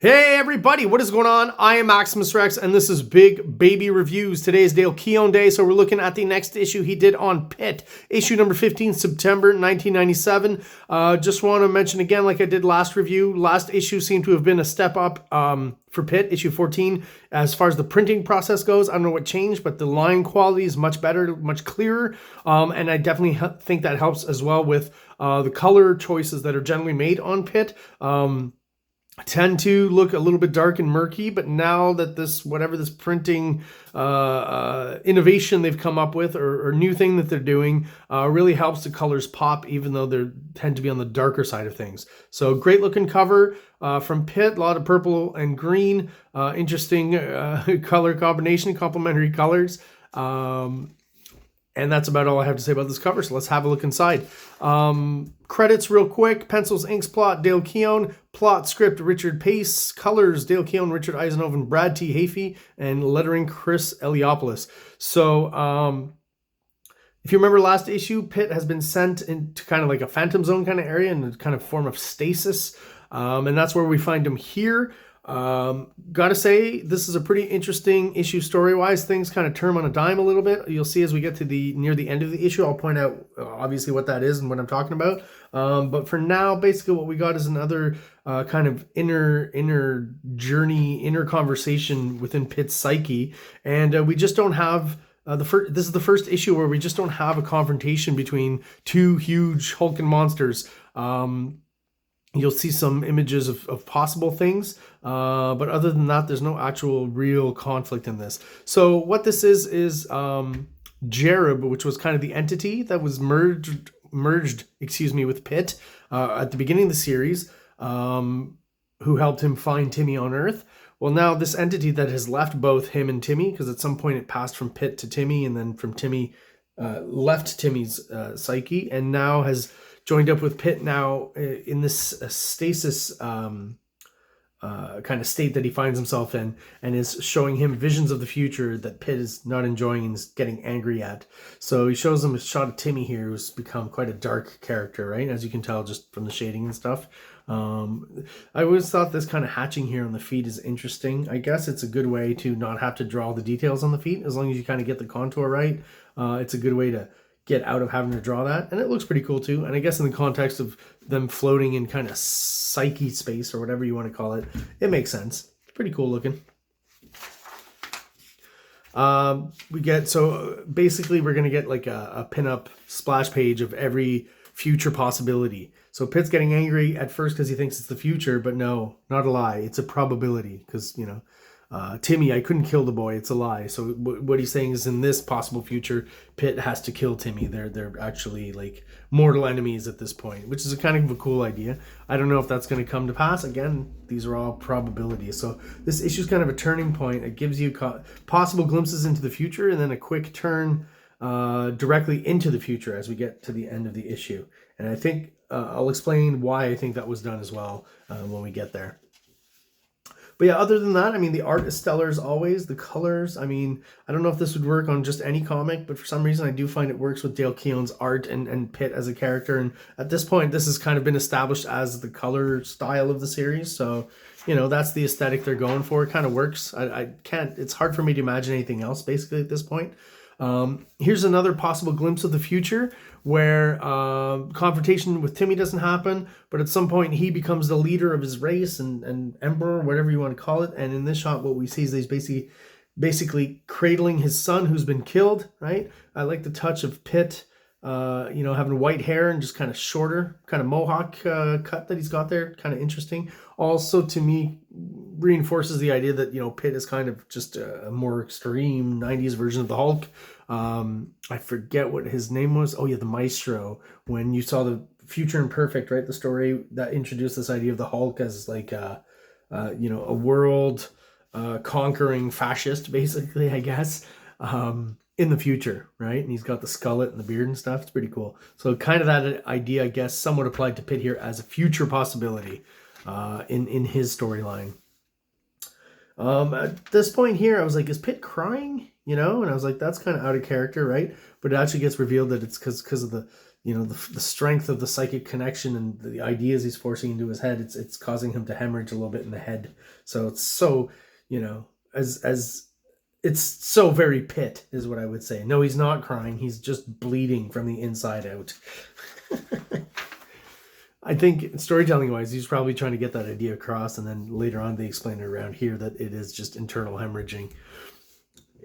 Hey everybody, what is going on? I am Maximus Rex and this is Big Baby Reviews. Today is Dale Keown Day, so we're looking at the next issue he did on PITT. Issue number 15, September 1997. Just want to mention again, like I did last review, last issue seemed to have been a step up for PITT, issue 14. As far as the printing process goes, I don't know what changed, but the line quality is much better, much clearer. And I definitely think that helps as well with the color choices that are generally made on PITT. Tend to look a little bit dark and murky, but now that this printing innovation they've come up with or new thing that they're doing really helps the colors pop, even though they tend to be on the darker side of things. So great looking cover from PITT, a lot of purple and green, interesting color combination, complementary colors. And that's about all I have to say about this cover, so let's have a look inside. Credits real quick. Pencils, inks, plot, Dale Keown. Plot, script, Richard Pace. Colors, Dale Keown, Richard Eisenhoven, Brad T. Hafey. And lettering, Chris Eliopoulos. So, if you remember last issue, PITT has been sent into kind of like a phantom zone kind of area in a kind of form of stasis. And that's where we find him here. Gotta say, this is a pretty interesting issue story-wise. Things kind of turn on a dime a little bit. You'll see as we get to near the end of the issue. I'll point out obviously what that is and what I'm talking about. But for now, basically what we got is another kind of inner journey, inner conversation within PITT's psyche, and we just don't have. This is the first issue where we just don't have a confrontation between two huge hulking monsters. You'll see some images of possible things, but other than that, there's no actual real conflict in this. So what this is Jerub, which was kind of the entity that was merged, with PITT at the beginning of the series, who helped him find Timmy on Earth. Well, now this entity that has left both him and Timmy, because at some point it passed from PITT to Timmy, and then from Timmy left Timmy's psyche, and now has joined up with PITT now in this stasis kind of state that he finds himself in, and is showing him visions of the future that PITT is not enjoying and is getting angry at. So he shows him a shot of Timmy here, who's become quite a dark character, right? As you can tell just from the shading and stuff. I always thought this kind of hatching here on the feet is interesting. I guess it's a good way to not have to draw the details on the feet. As long as you kind of get the contour right, it's a good way to get out of having to draw that, and it looks pretty cool too. And I guess in the context of them floating in kind of psyche space or whatever you want to call it, it makes sense. Pretty cool looking. So basically we're gonna get like a pinup splash page of every future possibility. So PITT's getting angry at first because he thinks it's the future, but no, not a lie. It's a probability because, you know, Timmy, I couldn't kill the boy. It's a lie. So what he's saying is, in this possible future, PITT has to kill Timmy. They're actually like mortal enemies at this point, which is a kind of a cool idea. I don't know if that's going to come to pass. Again, these are all probabilities. So this issue is kind of a turning point. It gives you possible glimpses into the future, and then a quick turn directly into the future as we get to the end of the issue. And I think I'll explain why I think that was done as well when we get there. But yeah, other than that, I mean, the art is stellar as always. The colors, I mean, I don't know if this would work on just any comic, but for some reason I do find it works with Dale Keown's art and PITT as a character. And at this point, this has kind of been established as the color style of the series. So, you know, that's the aesthetic they're going for. It kind of works. I can't, it's hard for me to imagine anything else basically at this point. Here's another possible glimpse of the future where confrontation with Timmy doesn't happen, but at some point he becomes the leader of his race and emperor, whatever you want to call it. And in this shot, what we see is he's basically cradling his son who's been killed, right? I like the touch of PITT, you know, having white hair and just kind of shorter, kind of mohawk cut that he's got there. Kind of interesting. Also, to me, reinforces the idea that, you know, PITT is kind of just a more extreme 90s version of the Hulk. I forget what his name was. Oh yeah, the Maestro. When you saw the Future Imperfect, right? The story that introduced this idea of the Hulk as like you know, a world conquering fascist, basically, I guess, in the future, right? And he's got the skullet and the beard and stuff. It's pretty cool. So kind of that idea, I guess, somewhat applied to PITT here as a future possibility in his storyline. At this point here, I was like, is Pitt crying? You know, and I was like, that's kind of out of character, right? But it actually gets revealed that it's because of the, you know, the strength of the psychic connection and the ideas he's forcing into his head. It's causing him to hemorrhage a little bit in the head. So it's so, you know, as it's so very Pitt is what I would say. No, he's not crying. He's just bleeding from the inside out. I think storytelling wise, he's probably trying to get that idea across, and then later on they explain it around here that it is just internal hemorrhaging.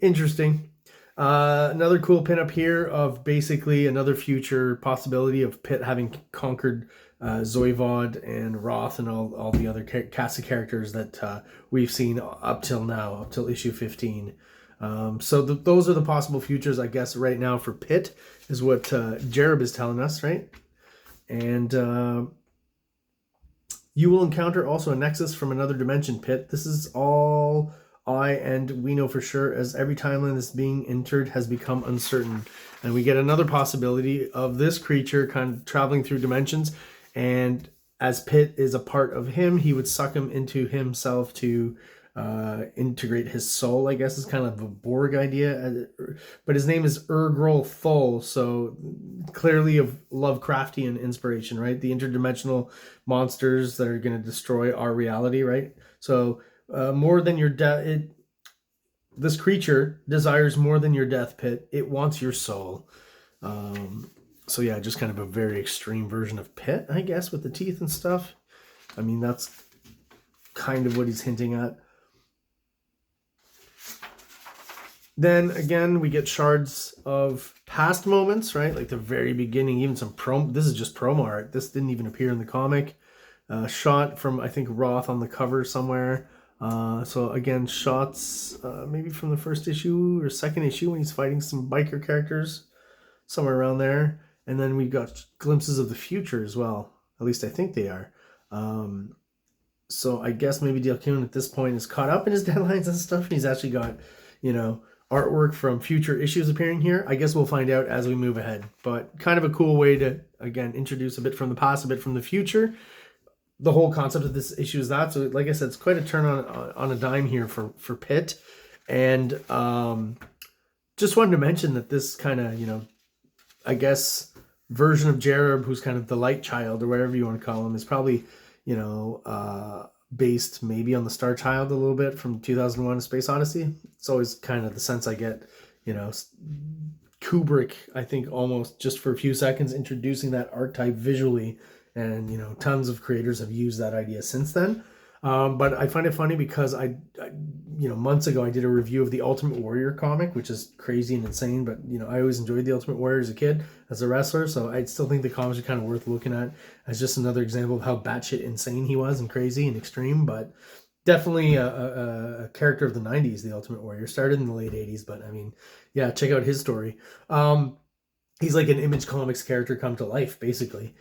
Interesting. Another cool pinup here of basically another future possibility of Pitt having conquered Zoivod and Roth and all the other cast of characters that we've seen up till now, up till issue 15. So those are the possible futures, I guess, right now for Pitt, is what Jareb is telling us, right? And you will encounter also a nexus from another dimension, Pitt. This is all we know for sure, as every timeline that's being entered has become uncertain. And we get another possibility of this creature kind of traveling through dimensions. And as Pitt is a part of him, he would suck him into himself to integrate his soul, I guess is kind of a Borg idea. But his name is Urgrel Thol, so clearly of Lovecraftian inspiration, right? The interdimensional monsters that are going to destroy our reality, right? So more than your death, this creature desires more than your death, Pitt. It wants your soul. So yeah, just kind of a very extreme version of Pitt, I guess, with the teeth and stuff. I mean, that's kind of what he's hinting at. Then again, we get shards of past moments, right? Like the very beginning, even some promo. This is just promo art. This didn't even appear in the comic. Shot from, I think, Roth on the cover somewhere. So again, shots maybe from the first issue or second issue when he's fighting some biker characters, somewhere around there. And then we got glimpses of the future as well. At least I think they are. So I guess maybe Dale Keown at this point is caught up in his deadlines and stuff. And he's actually got, you know, artwork from future issues appearing here. I guess we'll find out as we move ahead. But kind of a cool way to, again, introduce a bit from the past, a bit from the future. The whole concept of this issue is that. So like I said, it's quite a turn on a dime here for Pitt. And just wanted to mention that this kind of, you know, I guess version of Jareb, who's kind of the light child or whatever you want to call him, is probably, you know, based maybe on the Star Child a little bit from 2001: A Space Odyssey. It's always kind of the sense I get, you know, Kubrick, I think, almost just for a few seconds introducing that archetype visually, and, you know, tons of creators have used that idea since then. But I find it funny because I, you know, months ago I did a review of the Ultimate Warrior comic, which is crazy and insane, but, you know, I always enjoyed the Ultimate Warrior as a kid, as a wrestler, so I still think the comics are kind of worth looking at as just another example of how batshit insane he was and crazy and extreme. But definitely a character of the 90s, the Ultimate Warrior. Started in the late 80s, but I mean, yeah, check out his story. He's like an Image Comics character come to life, basically.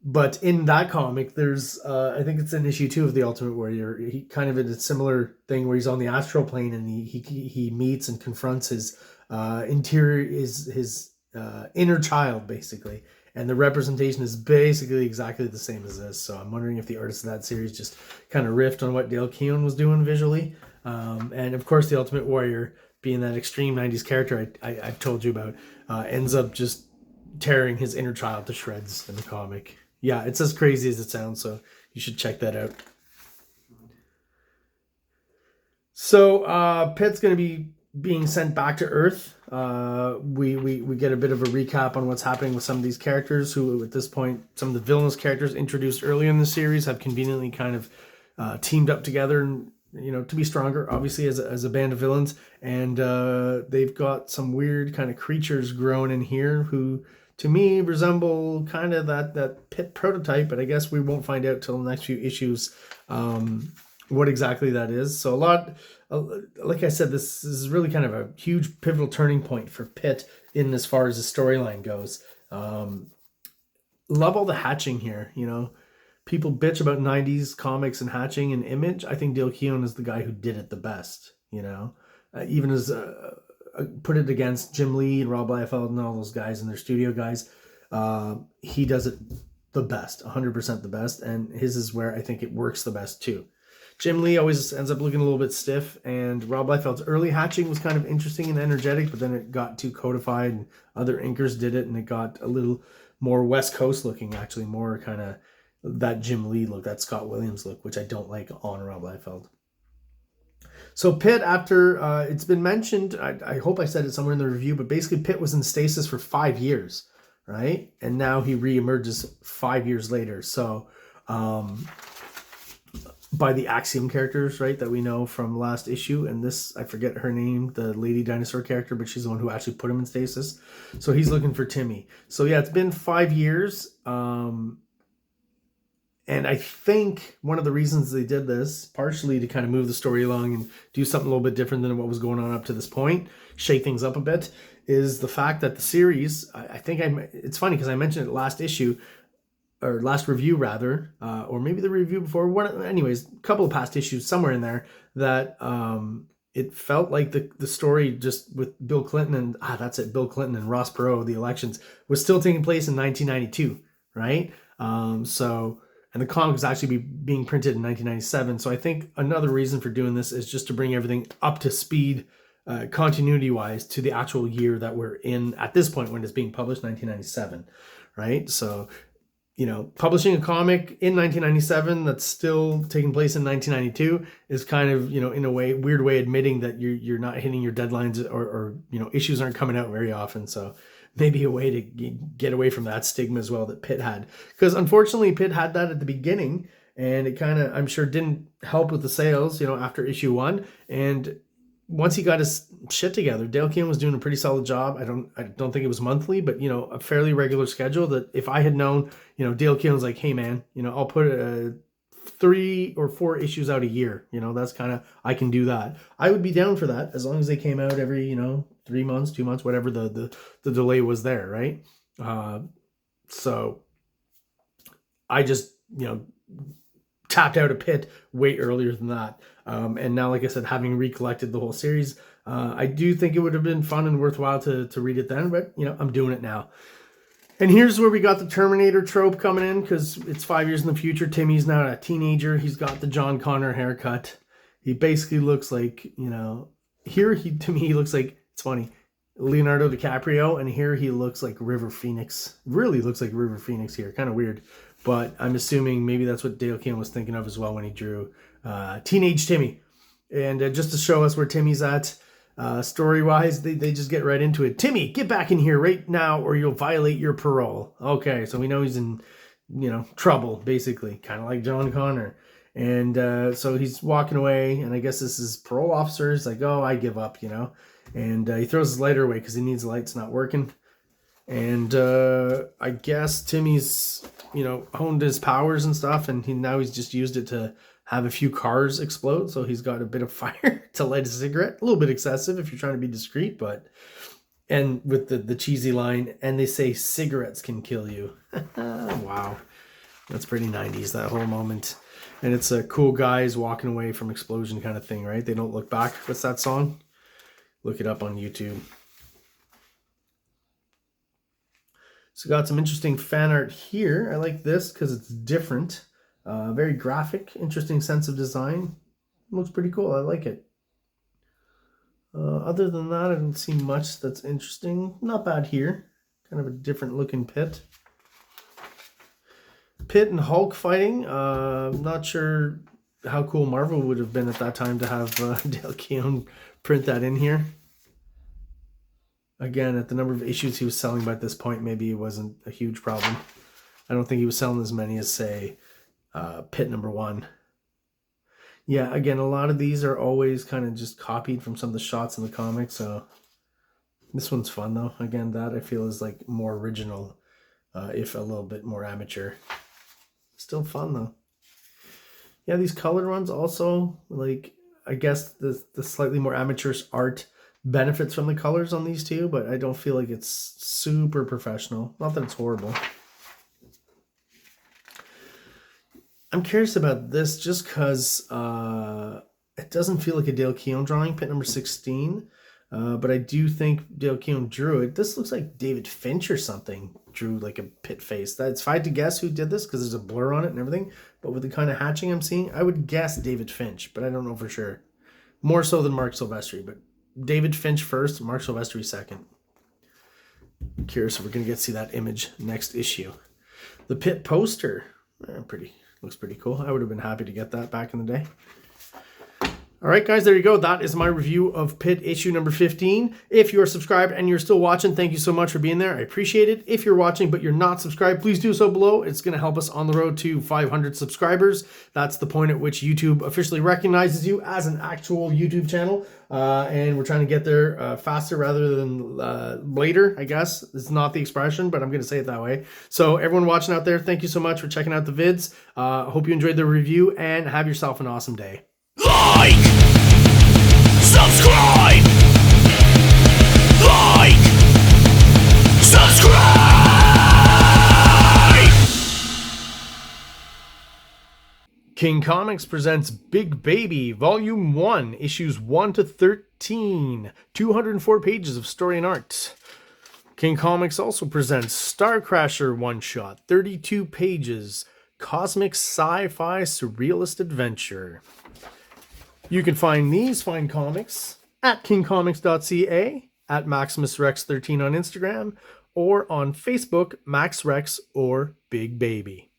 But in that comic, there's, I think it's in issue 2 of the Ultimate Warrior. He kind of in a similar thing where he's on the astral plane and he meets and confronts his interior, his inner child, basically. And the representation is basically exactly the same as this. So I'm wondering if the artist of that series just kind of riffed on what Dale Keown was doing visually. And of course, the Ultimate Warrior, being that extreme 90s character I've told you about, ends up just tearing his inner child to shreds in the comic. Yeah, it's as crazy as it sounds, so you should check that out. So Pitt's going to be being sent back to Earth. We get a bit of a recap on what's happening with some of these characters who, at this point, some of the villainous characters introduced earlier in the series have conveniently kind of teamed up together and, you know, to be stronger, obviously, as a band of villains. And they've got some weird kind of creatures growing in here who, to me, resemble kind of that Pitt prototype, but I guess we won't find out till the next few issues what exactly that is. So a lot, like I said, this is really kind of a huge pivotal turning point for Pitt in as far as the storyline goes. Love all the hatching here, you know. People bitch about 90s comics and hatching and Image. I think Dale Keown is the guy who did it the best, you know. Even as put it against Jim Lee and Rob Liefeld and all those guys and their studio guys, he does it the best, 100% the best, and his is where I think it works the best too. Jim Lee always ends up looking a little bit stiff, and Rob Liefeld's early hatching was kind of interesting and energetic, but then it got too codified, and other inkers did it, and it got a little more West Coast looking, actually, more kind of that Jim Lee look, that Scott Williams look, which I don't like on Rob Liefeld. So Pitt, after it's been mentioned, I hope I said it somewhere in the review, but basically Pitt was in stasis for 5 years, right? And now he reemerges 5 years later. So by the Axiom characters, right, that we know from last issue. And this, I forget her name, the lady dinosaur character, but she's the one who actually put him in stasis. So he's looking for Timmy. So yeah, it's been 5 years. And I think one of the reasons they did this, partially to kind of move the story along and do something a little bit different than what was going on up to this point, shake things up a bit, is the fact that the series, it's funny because I mentioned it last issue, or last review rather, or maybe the review before, anyways, a couple of past issues somewhere in there, that it felt like the story just with Bill Clinton and, Bill Clinton and Ross Perot, the elections, was still taking place in 1992, right? And the comic was actually being printed in 1997. So I think another reason for doing this is just to bring everything up to speed, continuity-wise, to the actual year that we're in at this point when it's being published, 1997, right? So, you know, publishing a comic in 1997 that's still taking place in 1992 is kind of, you know, in a way, weird way, admitting that you're not hitting your deadlines, or you know, issues aren't coming out very often. So maybe a way to get away from that stigma as well that Pitt had. Because unfortunately, Pitt had that at the beginning, and it kind of, I'm sure, didn't help with the sales, you know, after issue 1. And once he got his shit together, Dale Keown was doing a pretty solid job. I don't think it was monthly, but, you know, a fairly regular schedule that if I had known, you know, Dale Keown's like, hey man, you know, I'll put 3 or 4 issues out a year. You know, that's kind of, I can do that. I would be down for that as long as they came out every, you know, 3 months, 2 months, whatever the delay was there, right? So I just, you know, tapped out a Pitt way earlier than that. And now, like I said, having recollected the whole series, I do think it would have been fun and worthwhile to read it then, but, you know, I'm doing it now. And here's where we got the Terminator trope coming in, because it's 5 years in the future. Timmy's now a teenager. He's got the John Connor haircut. He basically looks like, you know, to me, he looks like, it's funny, Leonardo DiCaprio, and here he looks like River Phoenix. Really looks like River Phoenix here. Kind of weird. But I'm assuming maybe that's what Dale Keown was thinking of as well when he drew Teenage Timmy. And just to show us where Timmy's at, story-wise, they just get right into it. Timmy, get back in here right now or you'll violate your parole. Okay, so we know he's in, you know, trouble, basically. Kind of like John Connor. And so he's walking away, and I guess this is parole officer. He's like, oh, I give up, you know. And he throws his lighter away because he needs the lights not working. And I guess Timmy's, you know, honed his powers and stuff, and now he's just used it to have a few cars explode. So he's got a bit of fire to light a cigarette. A little bit excessive if you're trying to be discreet, but, and with the cheesy line, and they say cigarettes can kill you. Wow. That's pretty 90s, that whole moment. And it's a cool guys walking away from explosion kind of thing, right? They don't look back. What's that song? Look it up on YouTube. So got some interesting fan art here. I like this because it's different. Very graphic, interesting sense of design. Looks pretty cool. I like it. Other than that, I don't see much that's interesting. Not bad here. Kind of a different looking Pitt. Pitt and Hulk fighting. I'm not sure how cool Marvel would have been at that time to have Dale Keown print that in here. Again, at the number of issues he was selling by this point, maybe it wasn't a huge problem. I don't think he was selling as many as, say, Pitt #1. Yeah, again, a lot of these are always kind of just copied from some of the shots in the comic, so this one's fun, though. Again, that I feel is like more original, if a little bit more amateur. Still fun, though. Yeah, these colored ones also, like, I guess the slightly more amateurish art benefits from the colors on these two, but I don't feel like it's super professional. Not that it's horrible. I'm curious about this just because it doesn't feel like a Dale Keown drawing, Pitt #16. But I do think Dale Keown drew it. This looks like David Finch or something drew like a Pitt face. If I had to guess who did this, because there's a blur on it and everything, but with the kind of hatching I'm seeing, I would guess David Finch, but I don't know for sure. More so than Mark Silvestri, but David Finch first, Mark Silvestri second. I'm curious if we're going to get to see that image next issue. The Pitt poster, looks pretty cool. I would have been happy to get that back in the day. All right, guys, there you go. That is my review of Pitt issue number 15. If you are subscribed and you're still watching, thank you so much for being there. I appreciate it. If you're watching but you're not subscribed, please do so below. It's going to help us on the road to 500 subscribers. That's the point at which YouTube officially recognizes you as an actual YouTube channel. And we're trying to get there faster rather than later, I guess. It's not the expression, but I'm going to say it that way. So everyone watching out there, thank you so much for checking out the vids. Hope you enjoyed the review and have yourself an awesome day. Like, subscribe, like, subscribe. King Comics presents Big Baby, Volume 1, Issues 1 to 13, 204 pages of story and art. King Comics also presents Star Crasher one-shot, 32 pages, cosmic sci-fi surrealist adventure. You can find these fine comics at KINGCOMICS.CA, at MaximusRex13 on Instagram, or on Facebook, MaxRex or Big Baby.